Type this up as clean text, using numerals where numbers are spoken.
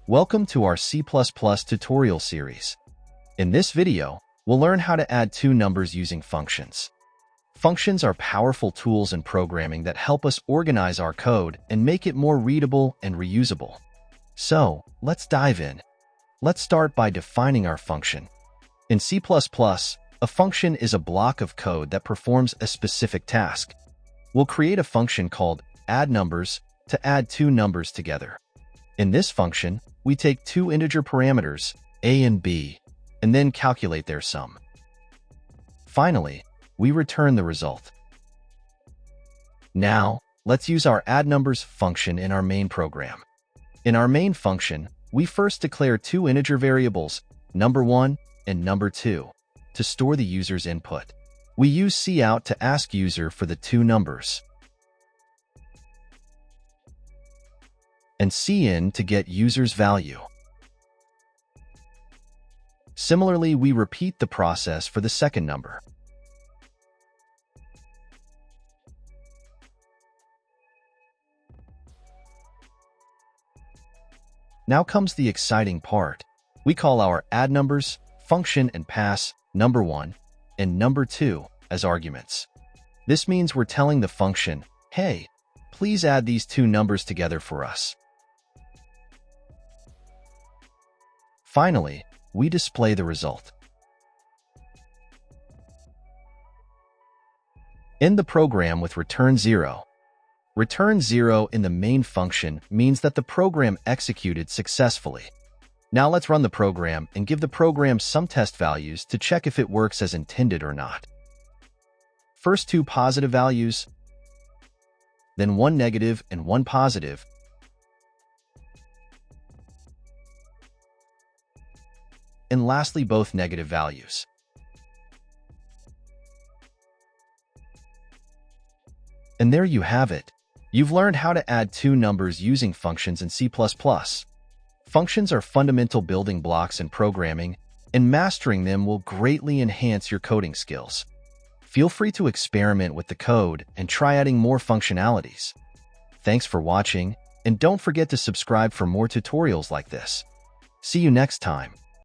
Welcome to our C++ tutorial series. In this video, we'll learn how to add two numbers using functions. Functions are powerful tools in programming that help us organize our code and make it more readable and reusable. So, let's dive in. Let's start by defining our function. In C++, a function is a block of code that performs a specific task. We'll create a function called addNumbers to add two numbers together. In this function, we take two integer parameters, a and b, and then calculate their sum. Finally, we return the result. Now, let's use our addNumbers function in our main program. In our main function, we first declare two integer variables, number1 and number2, to store the user's input. We use cout to ask user for the two numbers, and cin to get user's value. Similarly, we repeat the process for the second number. Now comes the exciting part. We call our addNumbers function and pass number1 and number2 as arguments. This means we're telling the function, hey, please add these two numbers together for us. Finally, we display the result. End the program with return 0. Return 0 in the main function means that the program executed successfully. Now let's run the program and give the program some test values to check if it works as intended or not. First two positive values, then one negative and one positive, and lastly both negative values. And there you have it. You've learned how to add two numbers using functions in C++. Functions are fundamental building blocks in programming, and mastering them will greatly enhance your coding skills. Feel free to experiment with the code and try adding more functionalities. Thanks for watching, and don't forget to subscribe for more tutorials like this. See you next time.